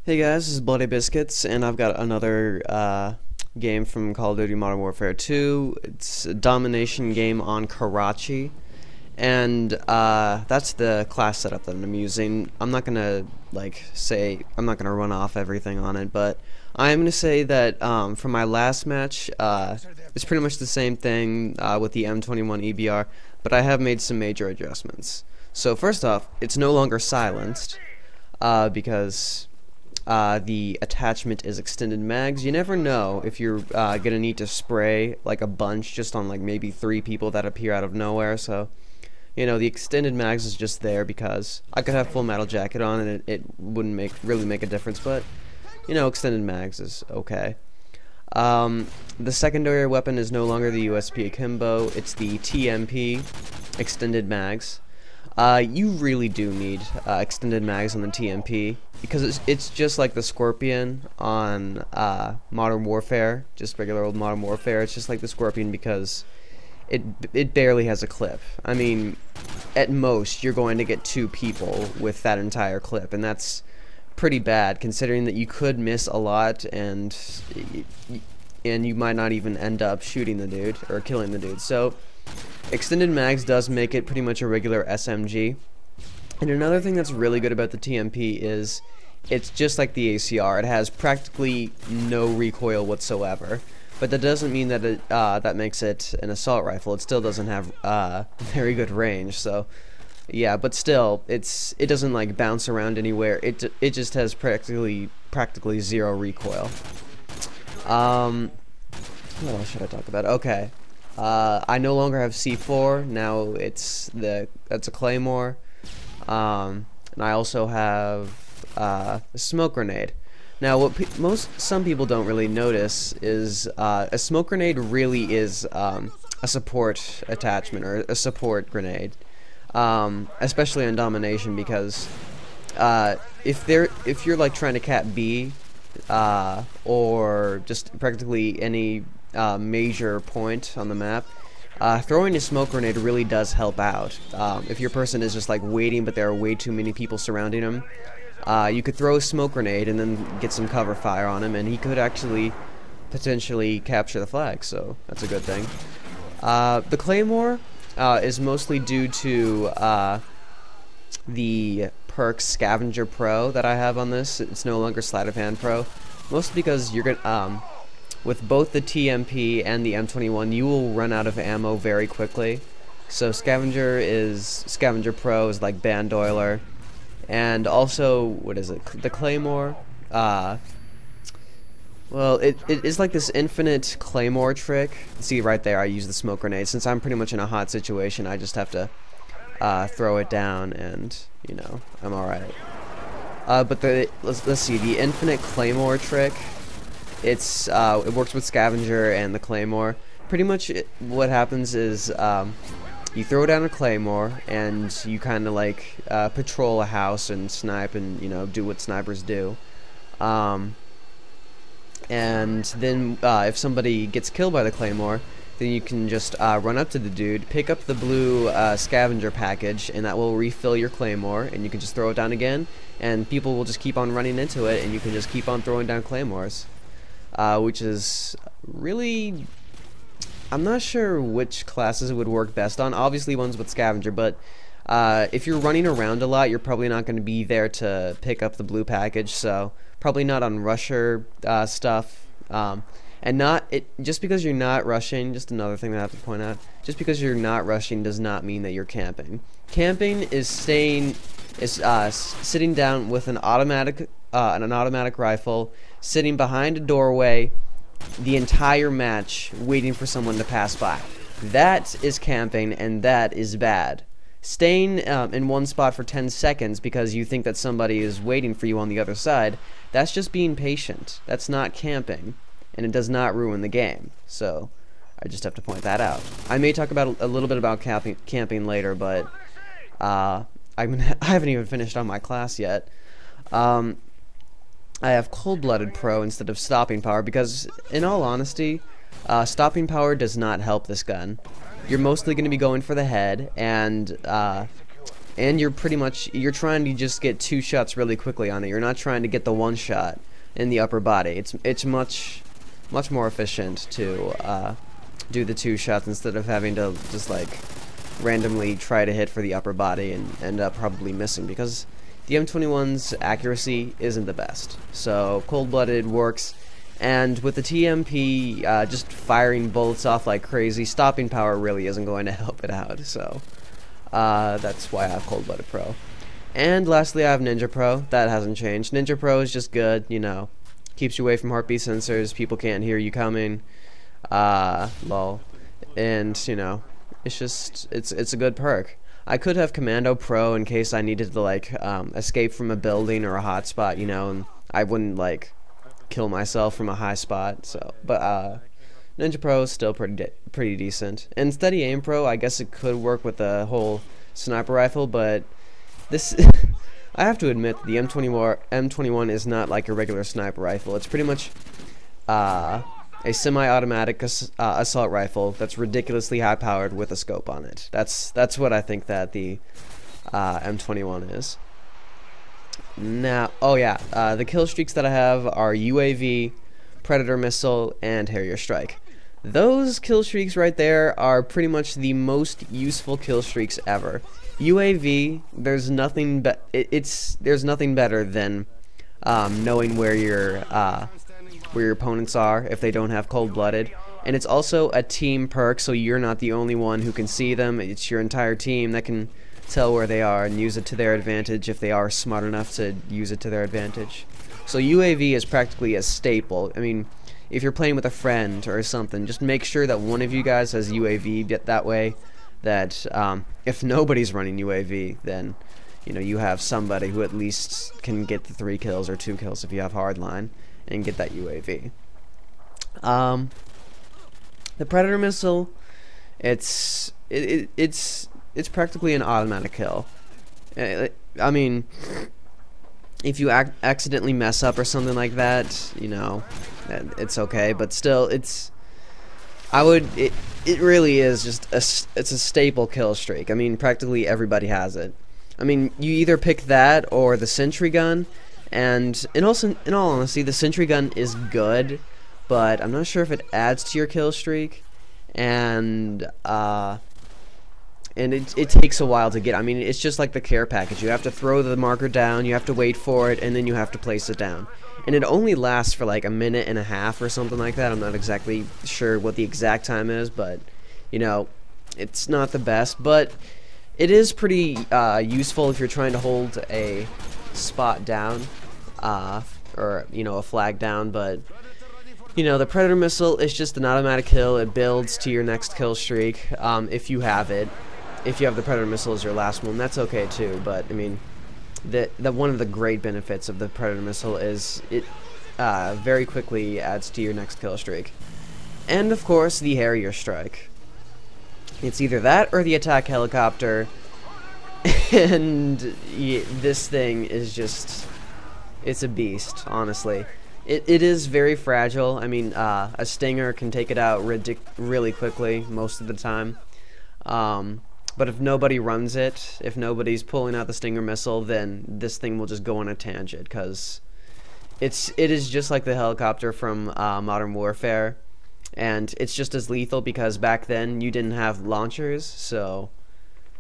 Hey guys, this is Bloody Biscuits, and I've got another game from Call of Duty Modern Warfare 2. It's a domination game on Karachi, and that's the class setup that I'm using. I'm not gonna I'm not gonna run off everything on it, but I'm gonna say that for my last match, it's pretty much the same thing with the M21 EBR, but I have made some major adjustments. So first off, it's no longer silenced because the attachment is extended mags. You never know if you're gonna need to spray like a bunch just on like maybe 3 people that appear out of nowhere. So, you know, the extended mags is just there because I could have full metal jacket on and it wouldn't really make a difference. But you know, extended mags is okay. The secondary weapon is no longer the USP Akimbo. It's the TMP extended mags. You really do need extended mags on the TMP because it's just like the Scorpion on Modern Warfare, just regular old Modern Warfare. It's just like the Scorpion because it barely has a clip. I mean, at most you're going to get 2 people with that entire clip, and that's pretty bad considering that you could miss a lot and you might not even end up shooting the dude or killing the dude. So extended mags does make it pretty much a regular SMG. And another thing that's really good about the TMP is it's just like the ACR. It has practically no recoil whatsoever. But that doesn't mean that that makes it an assault rifle. It still doesn't have very good range. So yeah, but still, it doesn't like bounce around anywhere. It just has practically 0 recoil. What else should I talk about? Okay. I no longer have C4. Now that's a Claymore. And I also have a smoke grenade. Now, what some people don't really notice is a smoke grenade really is a support attachment or a support grenade, especially on Domination because if you're like trying to cap B or just practically any major point on the map, throwing a smoke grenade really does help out. If your person is just like waiting but there are way too many people surrounding him, you could throw a smoke grenade and then get some cover fire on him and he could actually potentially capture the flag, so that's a good thing. The Claymore is mostly due to the Perk Scavenger Pro that I have on this. It's no longer Sleight of Hand Pro, mostly because you're gonna with both the TMP and the M21, you will run out of ammo very quickly. So Scavenger Pro is like Bandoiler, and also what is it? The Claymore. Well, it is like this infinite Claymore trick. See right there, I use the smoke grenade. Since I'm pretty much in a hot situation, I just have to throw it down, and you know I'm all right. But let's see, the infinite Claymore trick. It works with Scavenger and the Claymore. Pretty much what happens is you throw down a Claymore and you kind of like patrol a house and snipe and do what snipers do. And then if somebody gets killed by the Claymore, then you can just run up to the dude, pick up the blue Scavenger package, and that will refill your Claymore, and you can just throw it down again, and people will just keep on running into it, and you can just keep on throwing down Claymores. Which is really, I'm not sure which classes it would work best on. Obviously ones with Scavenger, but if you're running around a lot, you're probably not going to be there to pick up the blue package, so probably not on rusher stuff. And just because you're not rushing, just another thing that I have to point out, just because you're not rushing does not mean that you're camping. Camping is sitting down with an automatic rifle, sitting behind a doorway the entire match waiting for someone to pass by. That is camping, and that is bad. Staying in one spot for 10 seconds because you think that somebody is waiting for you on the other side, that's just being patient. That's not camping, and it does not ruin the game. So I just have to point that out. I may talk about a little bit about camping later, but I haven't even finished on my class yet. I have Cold-Blooded Pro instead of Stopping Power because, in all honesty, Stopping Power does not help this gun. You're mostly going to be going for the head, and and you're trying to just get 2 shots really quickly on it. You're not trying to get the 1 shot in the upper body. It's much more efficient to do the 2 shots instead of having to just like randomly try to hit for the upper body and end up probably missing, because the M21's accuracy isn't the best. So cold-blooded works, and with the TMP just firing bullets off like crazy, stopping power really isn't going to help it out. So that's why I have Cold-Blooded Pro. And lastly, I have Ninja Pro. That hasn't changed. Ninja Pro is just good, you know, keeps you away from heartbeat sensors. People can't hear you coming. Lol. And you know, it's just it's a good perk. I could have Commando Pro in case I needed to like escape from a building or a hot spot, you know, and I wouldn't like kill myself from a high spot. So, but Ninja Pro is still pretty decent. And Steady Aim Pro, I guess it could work with the whole sniper rifle, but this I have to admit the M21 is not like a regular sniper rifle. It's pretty much a semi-automatic assault rifle that's ridiculously high-powered with a scope on it. That's what I think that the M21 is. Now, oh yeah, the kill streaks that I have are UAV, Predator Missile, and Harrier Strike. Those kill streaks right there are pretty much the most useful kill streaks ever. UAV, there's nothing better than knowing where your opponents are if they don't have cold-blooded, and it's also a team perk, so you're not the only one who can see them. It's your entire team that can tell where they are and use it to their advantage if they are smart enough to use it to their advantage. So UAV is practically a staple. I mean, if you're playing with a friend or something, just make sure that one of you guys has UAV, get that way that if nobody's running UAV, then you know you have somebody who at least can get the 3 kills or 2 kills if you have hardline and get that UAV. The Predator Missile, it's practically an automatic kill. I mean, if you accidentally mess up or something like that, you know, it's okay. But still, it really is just it's a staple kill streak. I mean, practically everybody has it. I mean, you either pick that or the sentry gun. And in all honesty, the sentry gun is good, but I'm not sure if it adds to your kill streak, and it takes a while to get. I mean, it's just like the care package. You have to throw the marker down, you have to wait for it, and then you have to place it down. And it only lasts for like a minute and a half or something like that. I'm not exactly sure what the exact time is, but you know, it's not the best, but it is pretty useful if you're trying to hold a spot down, or you know, a flag down. But you know, the Predator Missile is just an automatic kill. It builds to your next kill streak if you have it. If you have the Predator Missile as your last one, that's okay too. But I mean, one of the great benefits of the Predator Missile is it very quickly adds to your next kill streak. And of course, the Harrier Strike. It's either that or the attack helicopter. And this thing is just, it's a beast, honestly. It is very fragile. I mean, a Stinger can take it out really quickly most of the time. But if nobody runs it, if nobody's pulling out the Stinger missile, then this thing will just go on a tangent, because it is just like the helicopter from Modern Warfare, and it's just as lethal because back then you didn't have launchers. So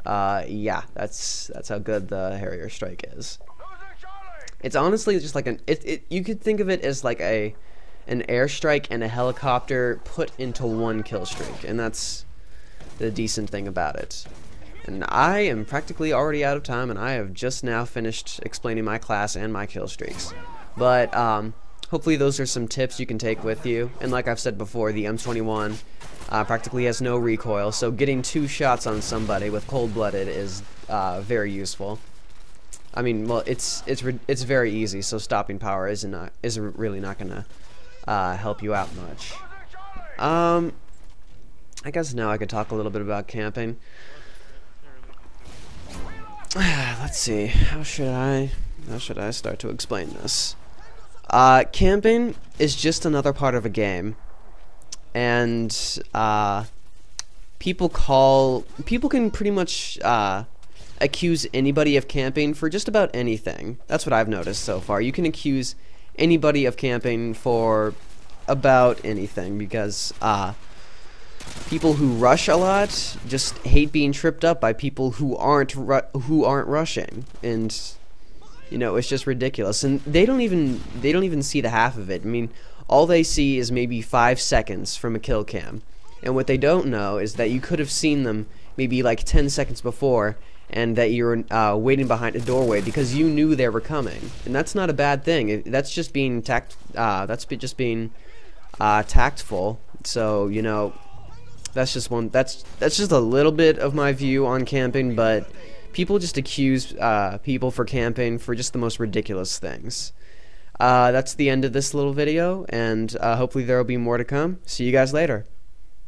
yeah, that's how good the Harrier Strike is. It's honestly just like you could think of it as like an airstrike and a helicopter put into one kill streak, and that's the decent thing about it. And I am practically already out of time, and I have just now finished explaining my class and my kill streaks. But hopefully those are some tips you can take with you. And like I've said before, the M21 practically has no recoil, so getting 2 shots on somebody with cold-blooded is very useful. I mean, well, it's very easy, so stopping power isn't really not gonna help you out much. I guess now I could talk a little bit about camping. Let's see, how should I start to explain this? Camping is just another part of a game, and people can pretty much accuse anybody of camping for just about anything. That's what I've noticed so far. You can accuse anybody of camping for about anything because people who rush a lot just hate being tripped up by people who aren't rushing, and you know, it's just ridiculous. And they don't even see the half of it. I mean, all they see is maybe 5 seconds from a kill cam, and what they don't know is that you could have seen them maybe like 10 seconds before, and that you're waiting behind a doorway because you knew they were coming, and that's not a bad thing. That's just being tactful. So you know, that's just a little bit of my view on camping. But people just accuse people for camping for just the most ridiculous things. That's the end of this little video, and hopefully there will be more to come. See you guys later.